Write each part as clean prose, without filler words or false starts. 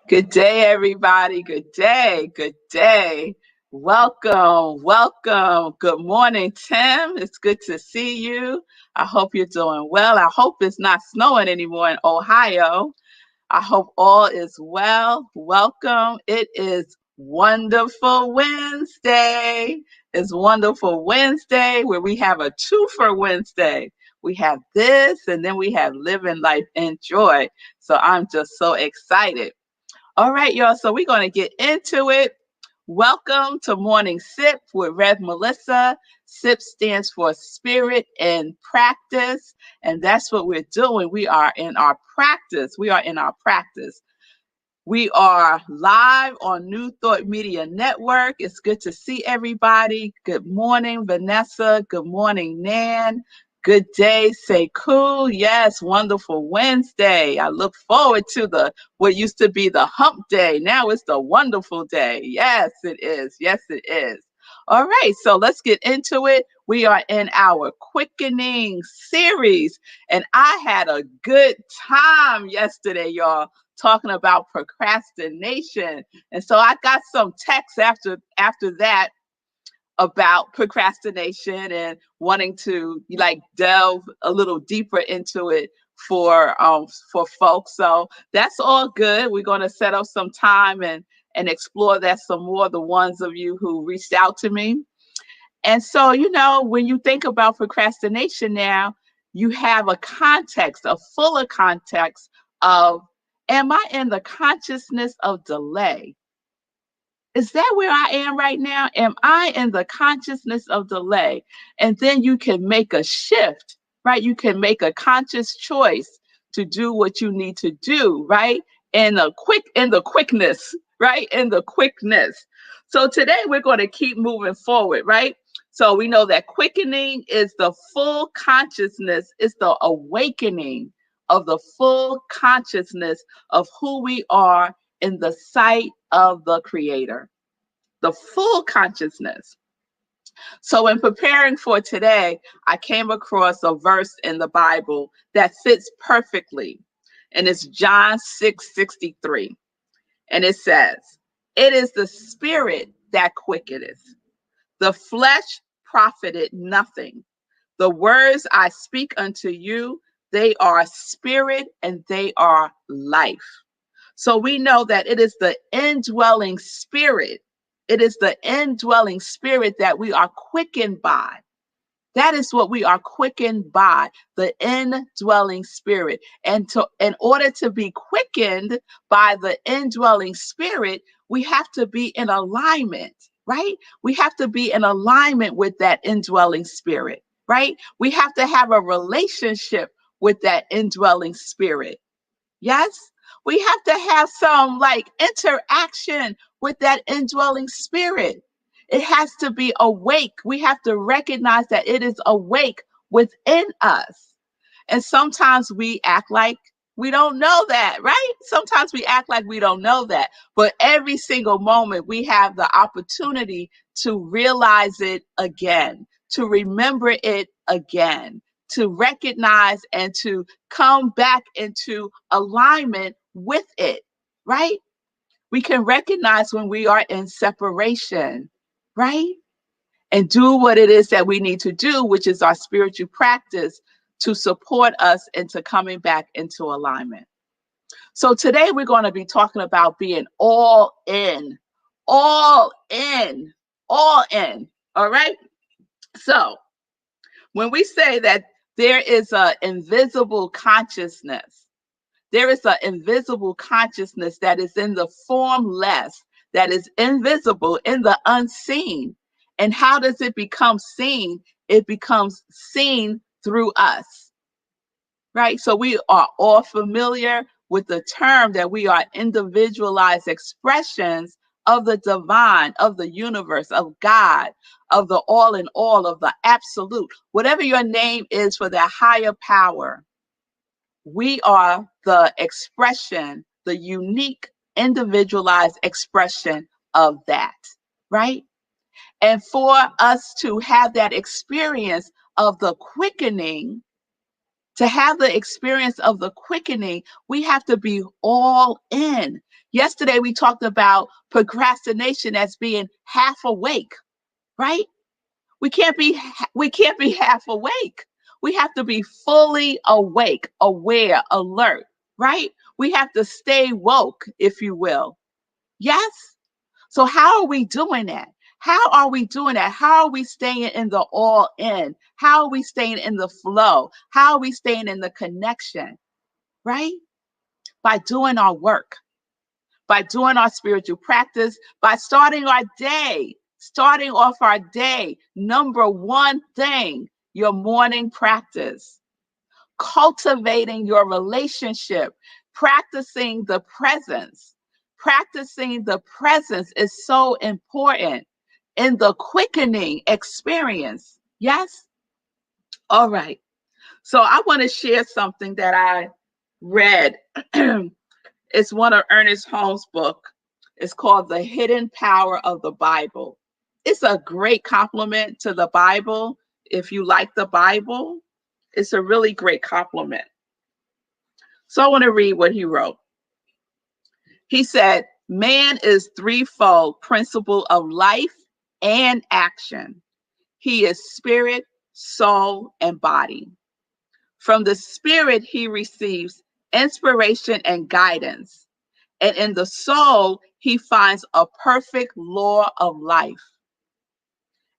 Good day, everybody. Good day. Good day. Welcome. Welcome. Good morning, Tim. It's good to see you. I hope you're doing well. I hope it's not snowing anymore in Ohio. I hope all is well. Welcome. It is Wonderful Wednesday. It's Wonderful Wednesday where we have a two for Wednesday. We have this and then we have living life in joy. So I'm just so excited. All right, y'all. So we're going to get into it. Welcome to Morning Sip with Rev Melissa. SIP stands for Spirit and Practice. And that's what we're doing. We are in our practice. We are in our practice. We are live on New Thought Media Network. It's good to see everybody. Good morning, Vanessa. Good morning, Nan. Good day, Sekou. Yes, wonderful Wednesday. I look forward to what used to be the hump day. Now it's the wonderful day. Yes, it is. Yes, it is. All right, so let's get into it. We are in our Quickening series, and I had a good time yesterday, y'all, talking about procrastination. And so I got some texts after that about procrastination and wanting to delve a little deeper into it for folks. So that's all good. We're going to set up some time and explore that some more, the ones of you who reached out to me. And so, when you think about procrastination now, you have a context, a fuller context of, am I in the consciousness of delay? Is that where I am right now? Am I in the consciousness of delay? And then you can make a shift, right? You can make a conscious choice to do what you need to do, right? In the quickness, right? In the quickness. So today we're going to keep moving forward, right? So we know that quickening is the full consciousness, it's the awakening of the full consciousness of who we are in the sight of the Creator, the full consciousness. So in preparing for today, I came across a verse in the Bible that fits perfectly, and it's John 6:63. And it says, "It is the spirit that quickeneth. The flesh profited nothing. The words I speak unto you, they are spirit and they are life." So we know that it is the indwelling spirit. It is the indwelling spirit that we are quickened by. That is what we are quickened by, the indwelling spirit. And in order to be quickened by the indwelling spirit, we have to be in alignment, right? We have to be in alignment with that indwelling spirit, right? We have to have a relationship with that indwelling spirit. Yes? We have to have some interaction with that indwelling spirit. It has to be awake. We have to recognize that it is awake within us. And sometimes we act like we don't know that, right? Sometimes we act like we don't know that. But every single moment we have the opportunity to realize it again, to remember it again, to recognize and to come back into alignment with it, right? We can recognize when we are in separation, right? And do what it is that we need to do, which is our spiritual practice to support us into coming back into alignment. So today we're going to be talking about being all in, all in, all in. All right. So when we say that there is an invisible consciousness, there is an invisible consciousness that is in the formless, that is invisible, in the unseen. And how does it become seen? It becomes seen through us, right? So we are all familiar with the term that we are individualized expressions of the divine, of the universe, of God, of the all in all, of the absolute, whatever your name is for that higher power. We are the expression, the unique, individualized expression of that, right? And for us to have that experience of the quickening, To have the experience of the quickening, we have to be all in. Yesterday, we talked about procrastination as being half awake, right? We can't be half awake. We have to be fully awake, aware, alert, right? We have to stay woke, if you will. Yes? So how are we doing that? How are we doing that? How are we staying in the all in? How are we staying in the flow? How are we staying in the connection? Right? By doing our work, by doing our spiritual practice, by starting our day, starting off our day. Number one thing, your morning practice, cultivating your relationship, practicing the presence. Practicing the presence is so important in the quickening experience. Yes? All right. So I want to share something that I read. It's one of Ernest Holmes' book. It's called The Hidden Power of the Bible. It's a great compliment to the Bible. If you like the Bible, it's a really great compliment. So I want to read what he wrote. He said, man is threefold principle of life and action. He is spirit, soul, and body. From the spirit, he receives inspiration and guidance. And in the soul, he finds a perfect law of life.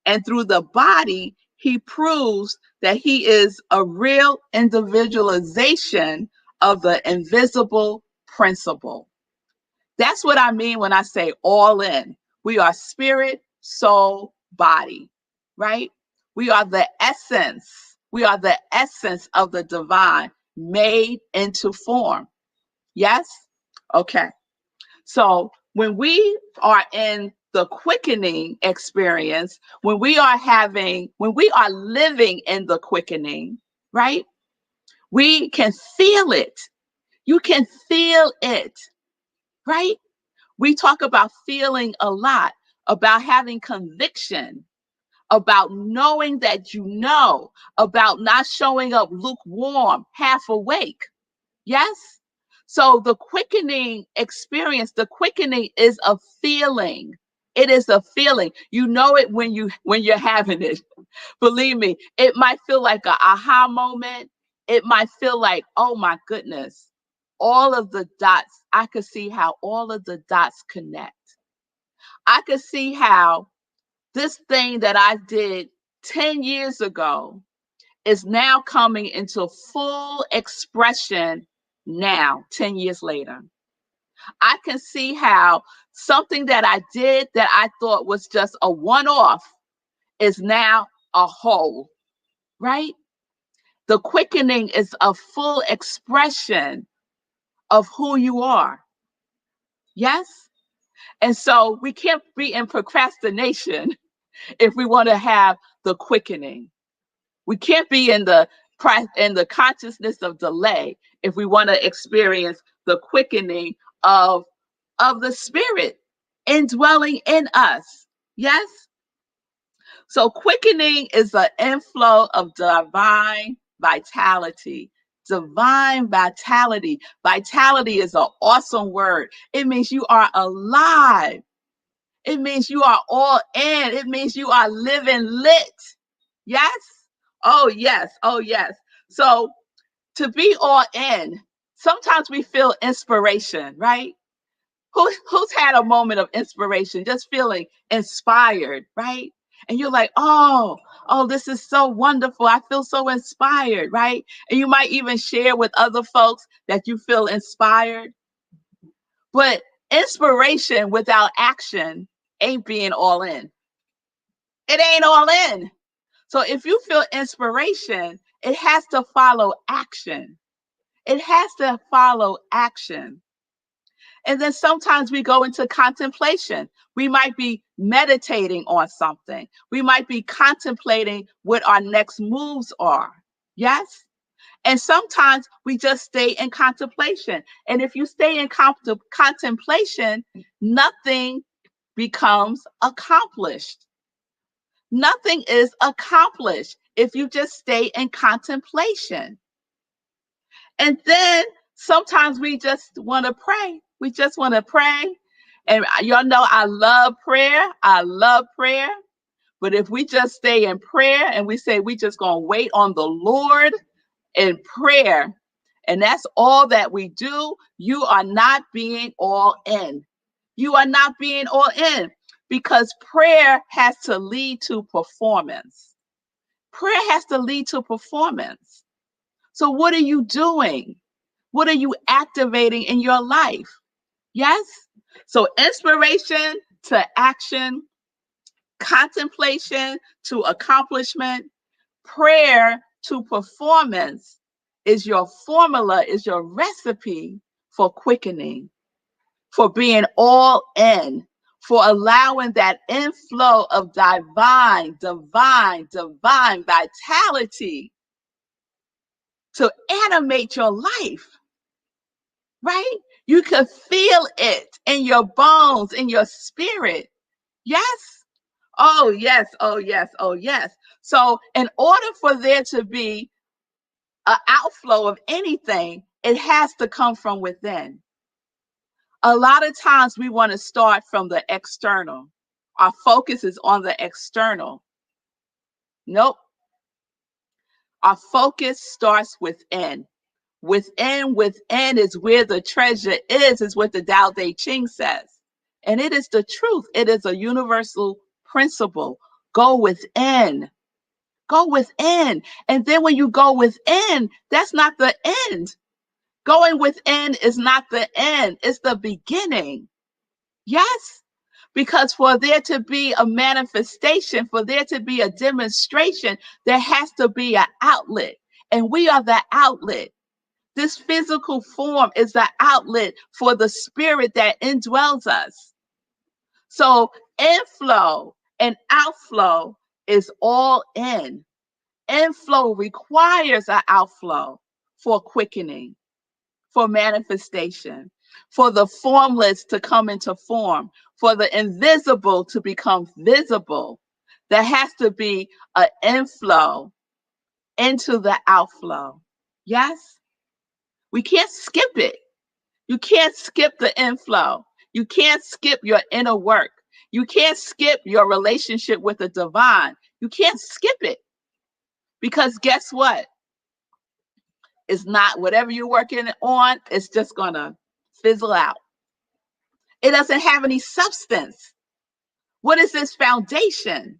And through the body, he proves that he is a real individualization of the invisible principle. That's what I mean when I say all in. We are spirit, soul, body, right? We are the essence. We are the essence of the divine made into form. Yes? Okay. So when we are in the quickening experience, when we are living in the quickening, right? We can feel it. You can feel it, right? We talk about feeling a lot, about having conviction, about knowing that you know, about not showing up lukewarm, half awake. Yes? So the quickening experience, the quickening is a feeling. It is a feeling. You know it when you're having it. Believe me, it might feel like a aha moment. It might feel like, oh my goodness, all of the dots, I could see how all of the dots connect. I could see how this thing that I did 10 years ago is now coming into full expression now, 10 years later. I can see how something that I did that I thought was just a one-off is now a whole, right? The quickening is a full expression of who you are. Yes? And so we can't be in procrastination if we want to have the quickening. We can't be in the consciousness of delay if we want to experience the quickening of the spirit indwelling in us. Yes? So quickening is an inflow of divine vitality. Divine vitality. Vitality is an awesome word. It means you are alive. It means you are all in. It means you are living lit. Yes? Oh, yes. Oh, yes. So to be all in, sometimes we feel inspiration, right? Who's had a moment of inspiration, just feeling inspired, right? And you're like, oh, this is so wonderful. I feel so inspired, right? And you might even share with other folks that you feel inspired. But inspiration without action ain't being all in. It ain't all in. So if you feel inspiration, it has to follow action. It has to follow action. And then sometimes we go into contemplation. We might be meditating on something. We might be contemplating what our next moves are. Yes? And sometimes we just stay in contemplation. And if you stay in contemplation, nothing becomes accomplished. Nothing is accomplished if you just stay in contemplation. And then sometimes we just want to pray. We just want to pray. And y'all know I love prayer. I love prayer. But if we just stay in prayer and we say we just going to wait on the Lord in prayer, and that's all that we do, you are not being all in. You are not being all in, because prayer has to lead to performance. Prayer has to lead to performance. So what are you doing? What are you activating in your life? Yes? So inspiration to action, contemplation to accomplishment, prayer to performance is your formula, is your recipe for quickening, for being all in, for allowing that inflow of divine vitality to animate your life, right? You can feel it in your bones, in your spirit. Yes? Oh, yes. Oh, yes. Oh, yes. So in order for there to be an outflow of anything, it has to come from within. A lot of times we want to start from the external. Our focus is on the external. Nope. Our focus starts within. Within is where the treasure is what the Tao Te Ching says. And it is the truth. It is a universal principle. Go within. Go within. And then when you go within, that's not the end. Going within is not the end. It's the beginning. Yes? Because for there to be a manifestation, for there to be a demonstration, there has to be an outlet. And we are the outlet. This physical form is the outlet for the spirit that indwells us. So inflow and outflow is all in. Inflow requires an outflow for quickening, for manifestation, for the formless to come into form, for the invisible to become visible. There has to be an inflow into the outflow. Yes? We can't skip it. You can't skip the inflow. You can't skip your inner work. You can't skip your relationship with the divine. You can't skip it. Because guess what? It's not whatever you're working on, it's just going to fizzle out. It doesn't have any substance. What is this foundation?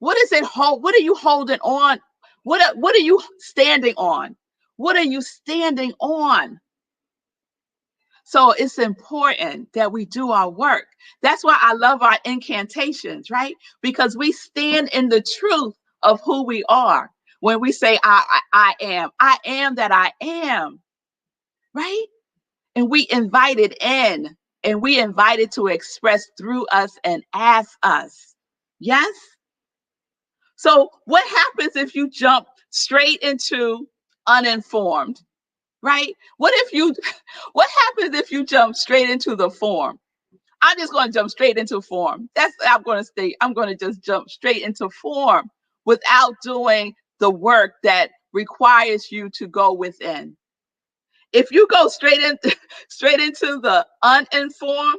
What is it hold? What are you holding on? What are you standing on? What are you standing on? So it's important that we do our work. That's why I love our incantations, right? Because we stand in the truth of who we are. When we say, I am that I am, right? And we invite it in, and we invite it to express through us and as us. Yes? So what happens if you jump straight into uninformed, right? What happens if you jump straight into the form? I'm just going to jump straight into form. I'm going to just jump straight into form without doing the work that requires you to go within. If you go straight into the uninformed,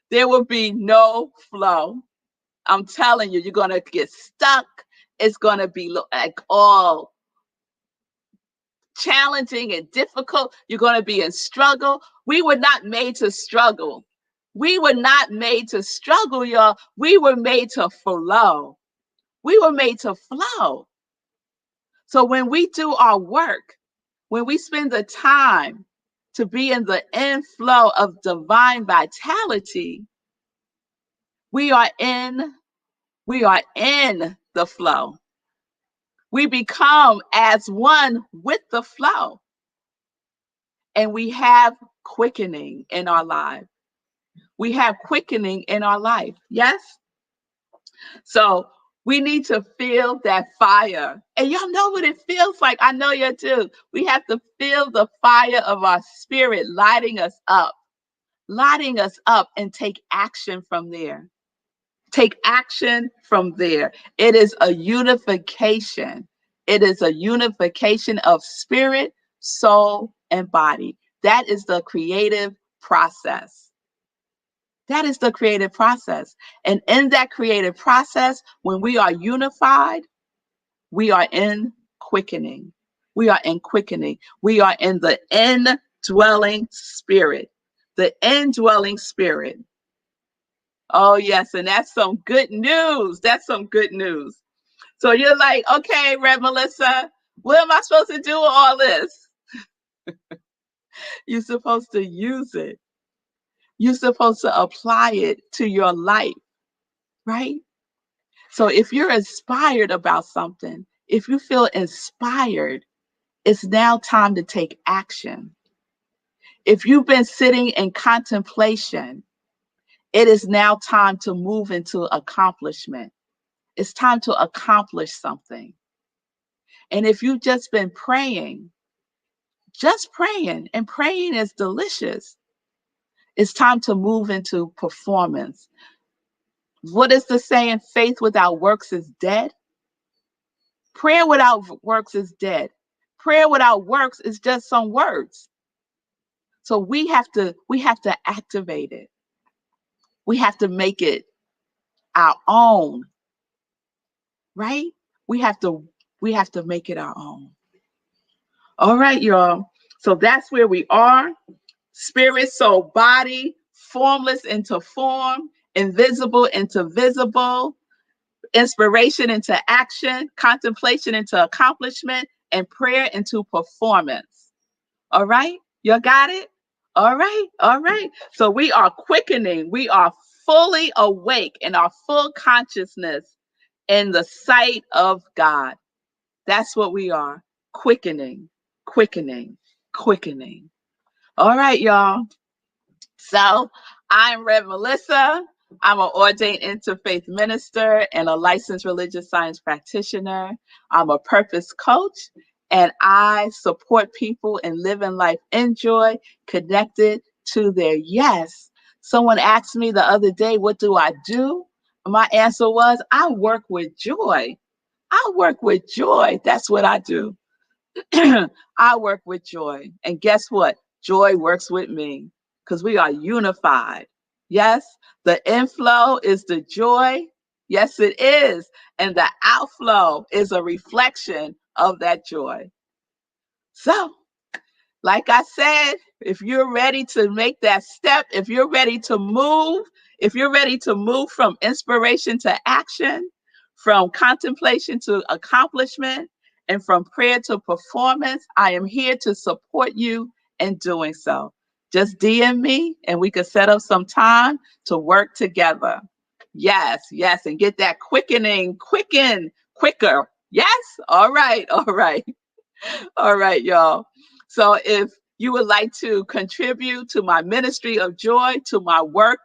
there will be no flow. I'm telling you, you're going to get stuck. It's going to be like all challenging and difficult. You're going to be in struggle. We were not made to struggle. We were not made to struggle, y'all. We were made to flow. We were made to flow. So when we do our work, when we spend the time to be in the inflow of divine vitality, we are in the flow. We become as one with the flow. And we have quickening in our life. We have quickening in our life. Yes? So we need to feel that fire. And y'all know what it feels like. I know you do. We have to feel the fire of our spirit lighting us up and take action from there. Take action from there. It is a unification. It is a unification of spirit, soul, and body. That is the creative process. That is the creative process. And in that creative process, when we are unified, we are in quickening. We are in quickening. We are in the indwelling spirit. The indwelling spirit. Oh, yes. And that's some good news. That's some good news. So you're like, okay, Rev Melissa, what am I supposed to do with all this? You're supposed to use it. You're supposed to apply it to your life, right? So if you're inspired about something, if you feel inspired, it's now time to take action. If you've been sitting in contemplation, it is now time to move into accomplishment. It's time to accomplish something. And if you've just been praying, and praying is delicious, it's time to move into performance. What is the saying? Faith without works is dead. Prayer without works is dead. Prayer without works is just some words. So we have to activate it. We have to make it our own, right? We have to make it our own. All right, y'all. So that's where we are. Spirit, soul, body, formless into form, invisible into visible, inspiration into action, contemplation into accomplishment, and prayer into performance. All right? You got it? All right. All right. So we are quickening. We are fully awake in our full consciousness in the sight of God. That's what we are. Quickening, quickening, quickening. All right, y'all. So I'm Rev Melissa. I'm an ordained interfaith minister and a licensed religious science practitioner. I'm a purpose coach, and I support people in living life in joy, connected to their yes. Someone asked me the other day, what do I do? My answer was, I work with joy. I work with joy. That's what I do. I work with joy. And guess what? Joy works with me because we are unified. Yes, the inflow is the joy. Yes, it is. And the outflow is a reflection of that joy. So, like I said, if you're ready to make that step, if you're ready to move, from inspiration to action, from contemplation to accomplishment, and from prayer to performance, I am here to support you in doing so. Just DM me and we can set up some time to work together. Yes, yes, and get that quicken quicker. Yes? All right, all right. All right, y'all. So if you would like to contribute to my ministry of joy, to my work,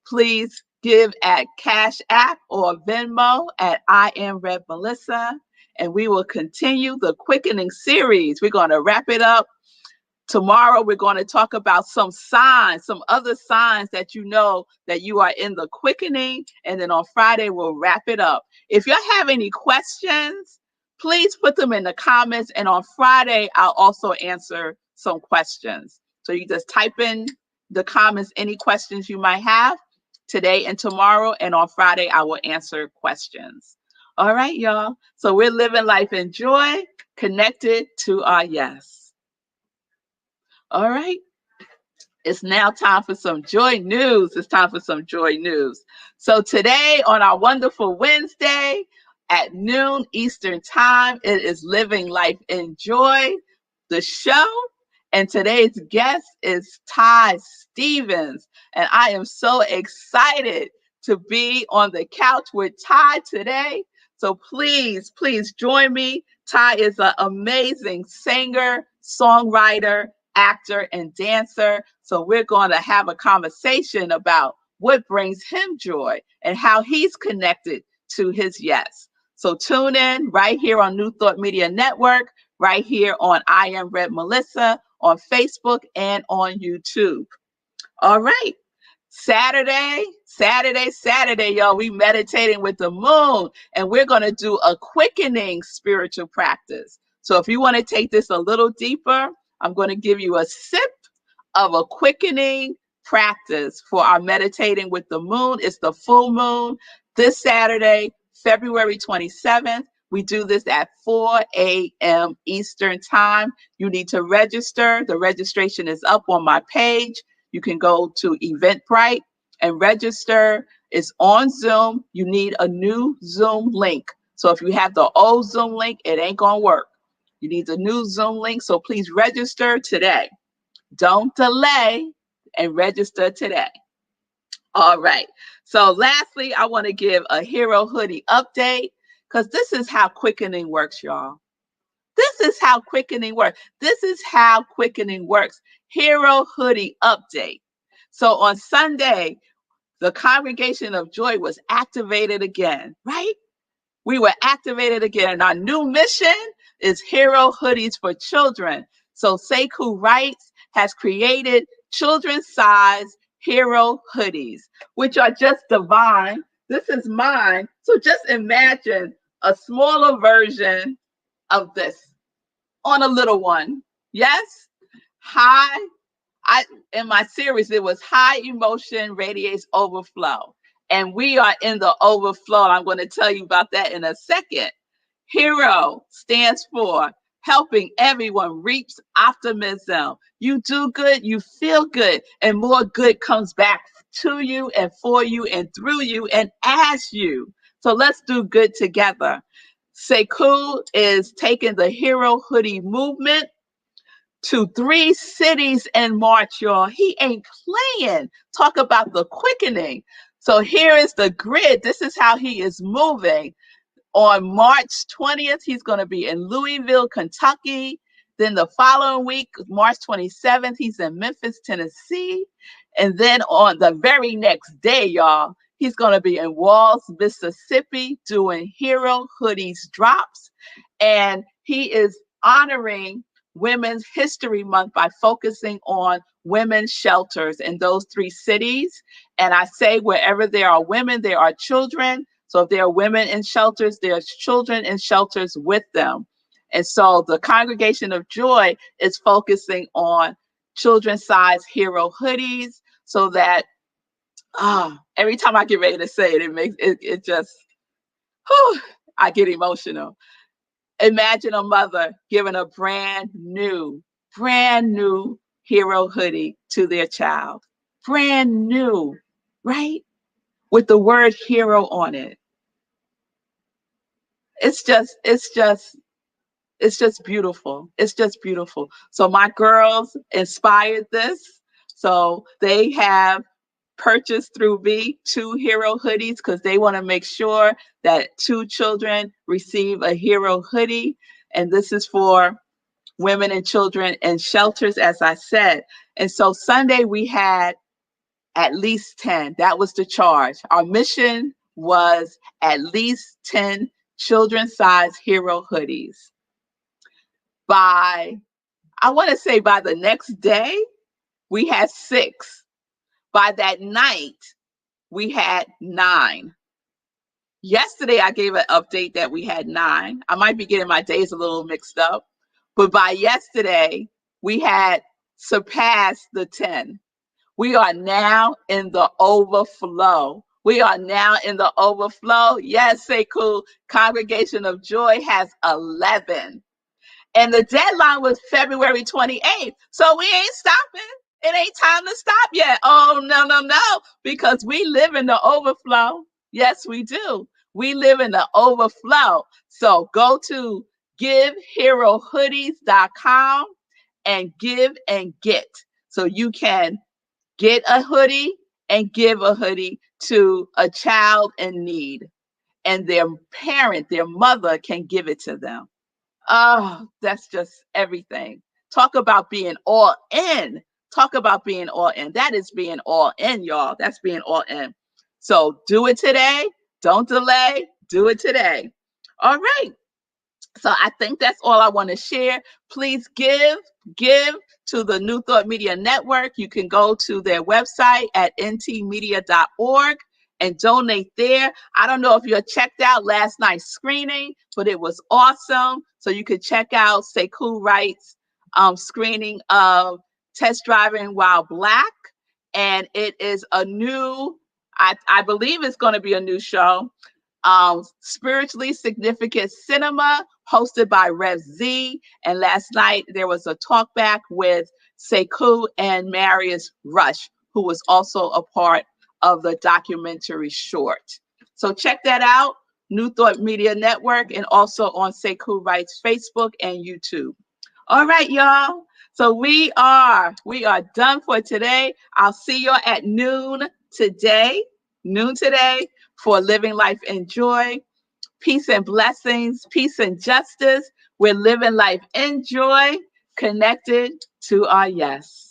please give at Cash App or Venmo at iamrevmelissa, and we will continue the quickening series. We're going to wrap it up. Tomorrow, we're going to talk about some signs, some other signs that you know that you are in the quickening. And then on Friday, we'll wrap it up. If you have any questions, please put them in the comments. And on Friday, I'll also answer some questions. So you just type in the comments any questions you might have today and tomorrow. And on Friday, I will answer questions. All right, y'all. So we're living life in joy, connected to our yes. All right. It's now time for some joy news. It's time for some joy news. So today on our wonderful Wednesday at noon Eastern time, it is Living Life in Joy, the show. And today's guest is Ty Stevens. And I am so excited to be on the couch with Ty today. So please, please join me. Ty is an amazing singer, songwriter, actor, and dancer. So we're going to have a conversation about what brings him joy and how he's connected to his yes. So tune in right here on New Thought Media Network, right here on I Am Rev Melissa, on Facebook and on YouTube. All right. Saturday, y'all, we meditating with the moon, and we're going to do a quickening spiritual practice. So if you want to take this a little deeper, I'm going to give you a sip of a quickening practice for our meditating with the moon. It's the full moon this Saturday, February 27th. We do this at 4 a.m. Eastern Time. You need to register. The registration is up on my page. You can go to Eventbrite and register. It's on Zoom. You need a new Zoom link. So if you have the old Zoom link, it ain't going to work. You need the new Zoom link. So please register today. Don't delay and register today. All right. So lastly, I want to give a hero hoodie update because this is how quickening works, y'all. This is how quickening works. This is how quickening works. Hero hoodie update. So on Sunday, the Congregation of Joy was activated again, right? We were activated again. Our new mission is Hero Hoodies for Children. So Sekou Writes has created children's size hero hoodies, which are just divine. This is mine. So just imagine a smaller version of this on a little one. Yes? In my series, it was high emotion radiates overflow. And we are in the overflow. I'm going to tell you about that in a second. HERO stands for helping everyone reach optimism. You do good, you feel good, and more good comes back to you and for you and through you and as you. So let's do good together. Sekou is taking the hero hoodie movement to 3 cities in March, y'all. He ain't playing. Talk about the quickening. So here is the grid. This is how he is moving. On March 20th, he's going to be in Louisville, Kentucky. Then the following week, March 27th, he's in Memphis, Tennessee. And then on the very next day, y'all, he's going to be in Walls, Mississippi, doing Hero Hoodies drops. And he is honoring Women's History Month by focusing on women's shelters in those 3 cities. And I say wherever there are women, there are children. So if there are women in shelters, there's children in shelters with them. And so the Congregation of Joy is focusing on children's size hero hoodies so that every time I get ready to say it, it just, I get emotional. Imagine a mother giving a brand new hero hoodie to their child. Brand new, right? With the word hero on it. It's just beautiful. It's just beautiful. So my girls inspired this. So they have purchased through me 2 hero hoodies because they want to make sure that 2 children receive a hero hoodie. And this is for women and children in shelters, as I said. And so Sunday we had at least 10. That was the charge. Our mission was at least 10 children's-size hero hoodies. I want to say by the next day, we had 6. By that night, we had 9. Yesterday, I gave an update that we had 9. I might be getting my days a little mixed up, but by yesterday, we had surpassed the 10. We are now in the overflow. We are now in the overflow. Yes, Sekou, Congregation of Joy has 11. And the deadline was February 28th. So we ain't stopping. It ain't time to stop yet. Oh, no, because we live in the overflow. Yes, we do. We live in the overflow. So go to giveherohoodies.com and give and get. So you can get a hoodie and give a hoodie to a child in need. And their parent, their mother can give it to them. Oh, that's just everything. Talk about being all in. Talk about being all in. That is being all in, y'all. That's being all in. So do it today. Don't delay. Do it today. All right. So I think that's all I want to share. Please give to the New Thought Media Network. You can go to their website at ntmedia.org and donate there. I don't know if you checked out last night's screening, but it was awesome. So you could check out Sekou Writes' screening of Test Driving While Black. And it is a new, I believe it's going to be a new show, Spiritually Significant Cinema, hosted by Rev Z. And last night there was a talk back with Sekou and Marius Rush, who was also a part of the documentary short. So check that out, New Thought Media Network, and also on Sekou Writes Facebook and YouTube. All right, y'all. So we are done for today. I'll see y'all at noon today for Living Life in Joy. Peace and blessings, peace and justice. We're living life in joy, connected to our yes.